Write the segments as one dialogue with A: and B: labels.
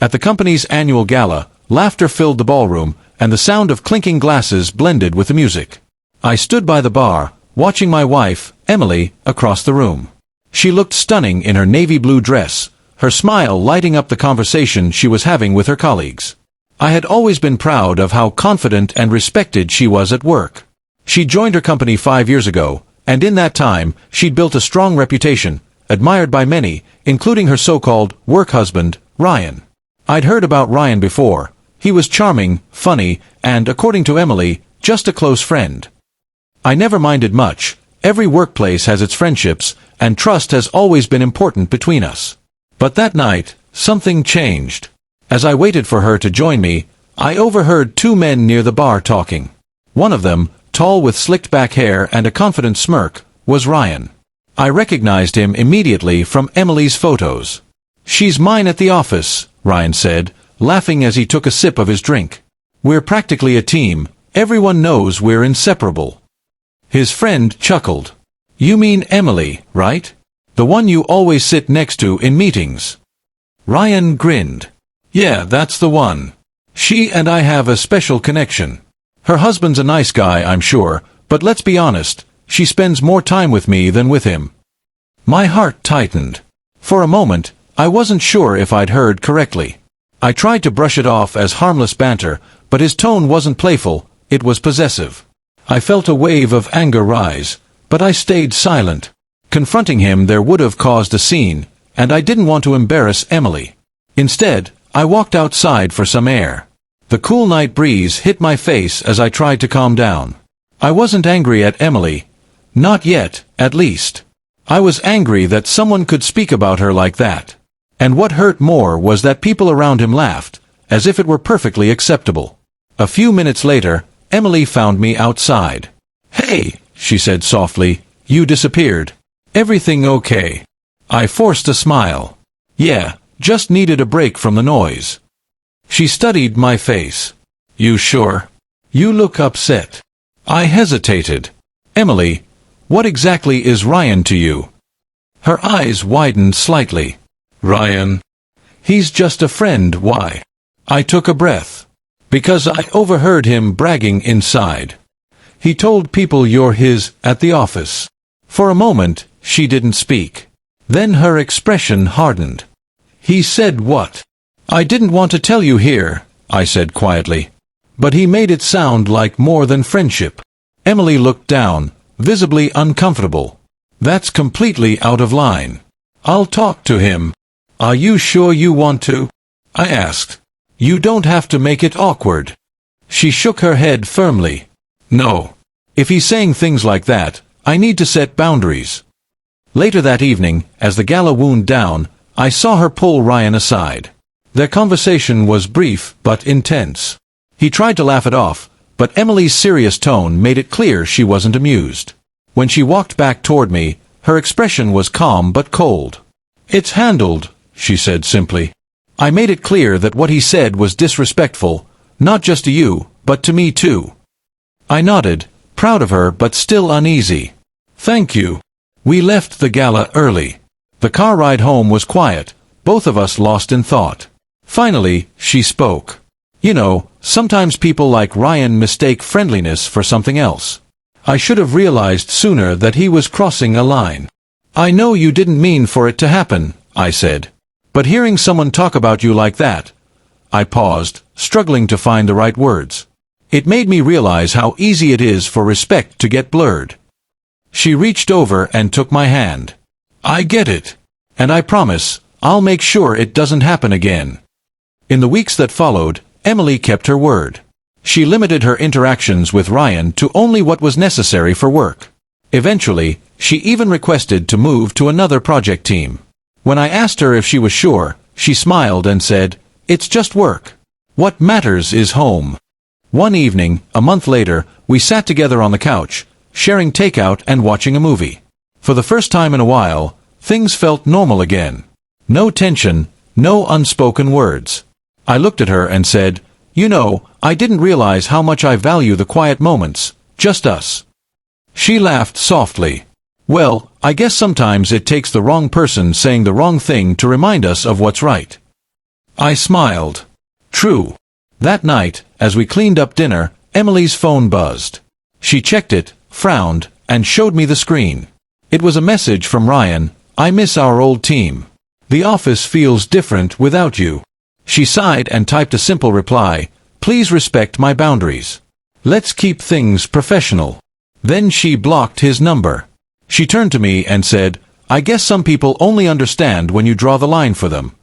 A: At the company's annual gala, laughter filled the ballroom, and the sound of clinking glasses blended with the music. I stood by the bar, watching my wife, Emily, across the room. She looked stunning in her navy blue dress, her smile lighting up the conversation she was having with her colleagues. I had always been proud of how confident and respected she was at work. She joined her company 5 years ago, and in that time, she'd built a strong reputation, admired by many, including her so-called work husband, Ryan. I'd heard about Ryan before. He was charming, funny, and, according to Emily, just a close friend. I never minded much. Every workplace has its friendships, and trust has always been important between us. But that night, something changed. As I waited for her to join me, I overheard 2 men near the bar talking. One of them, tall with slicked back hair and a confident smirk, was Ryan. I recognized him immediately from Emily's photos. "She's mine at the office," Ryan said, laughing as he took a sip of his drink. "We're practically a team. Everyone knows we're inseparable." His friend chuckled. "You mean Emily, right? The one you always sit next to in meetings?" Ryan grinned. "Yeah, that's the one. She and I have a special connection. Her husband's a nice guy, I'm sure, but let's be honest, she spends more time with me than with him." My heart tightened. For a moment, I wasn't sure if I'd heard correctly. I tried to brush it off as harmless banter, but his tone wasn't playful, it was possessive. I felt a wave of anger rise, but I stayed silent. Confronting him there would have caused a scene, and I didn't want to embarrass Emily. Instead, I walked outside for some air. The cool night breeze hit my face as I tried to calm down. I wasn't angry at Emily. Not yet, at least. I was angry that someone could speak about her like that. And what hurt more was that people around him laughed, as if it were perfectly acceptable. A few minutes later, Emily found me outside. "Hey," she said softly, "you disappeared. Everything okay?" I forced a smile. "Yeah, just needed a break from the noise." She studied my face. "You sure? You look upset." I hesitated. "Emily, what exactly is Ryan to you?" Her eyes widened slightly. "Ryan? He's just a friend, why?" I took a breath. "Because I overheard him bragging inside. He told people you're his at the office." For a moment, she didn't speak. Then her expression hardened. "He said what?" "I didn't want to tell you here," I said quietly. "But he made it sound like more than friendship." Emily looked down, visibly uncomfortable. "That's completely out of line. I'll talk to him." "Are you sure you want to?" I asked. "You don't have to make it awkward." She shook her head firmly. "No. If he's saying things like that, I need to set boundaries." Later that evening, as the gala wound down, I saw her pull Ryan aside. Their conversation was brief but intense. He tried to laugh it off, but Emily's serious tone made it clear she wasn't amused. When she walked back toward me, her expression was calm but cold. "It's handled," she said simply. "I made it clear that what he said was disrespectful, not just to you, but to me too." I nodded, proud of her but still uneasy. "Thank you." We left the gala early. The car ride home was quiet, both of us lost in thought. Finally, she spoke. "You know, sometimes people like Ryan mistake friendliness for something else. I should have realized sooner that he was crossing a line." "I know you didn't mean for it to happen," I said. "But hearing someone talk about you like that—" I paused, struggling to find the right words. It made me realize how easy it is for respect to get blurred. She reached over and took my hand. "I get it. And I promise, I'll make sure it doesn't happen again." In the weeks that followed, Emily kept her word. She limited her interactions with Ryan to only what was necessary for work. Eventually, she even requested to move to another project team. When I asked her if she was sure, she smiled and said, "It's just work. What matters is home." One evening, a month later, we sat together on the couch, sharing takeout and watching a movie. For the first time in a while, things felt normal again. No tension, no unspoken words. I looked at her and said, "You know, I didn't realize how much I value the quiet moments, just us." She laughed softly. "Well, I guess sometimes it takes the wrong person saying the wrong thing to remind us of what's right." I smiled. True. That night, as we cleaned up dinner, Emily's phone buzzed. She checked it, frowned, and showed me the screen. It was a message from Ryan. I miss our old team. The office feels different without you. She sighed and typed a simple reply. Please respect my boundaries. Let's keep things professional. Then she blocked his number. She turned to me and said, I guess some people only understand when you draw the line for them.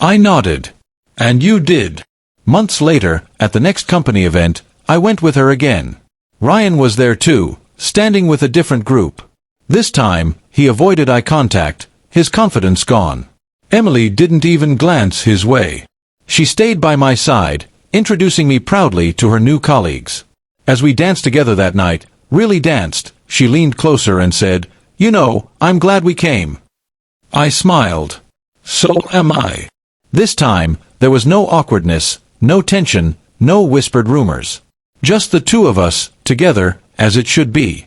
A: I nodded. And you did. Months later, at the next company event, I went with her again. Ryan was there too, standing with a different group. This time, he avoided eye contact, his confidence gone. Emily didn't even glance his way. She stayed by my side, introducing me proudly to her new colleagues. As we danced together that night, really danced, she leaned closer and said, You know, I'm glad we came. I smiled. So am I. This time, there was no awkwardness, no tension, no whispered rumors. Just the two of us, together, as it should be.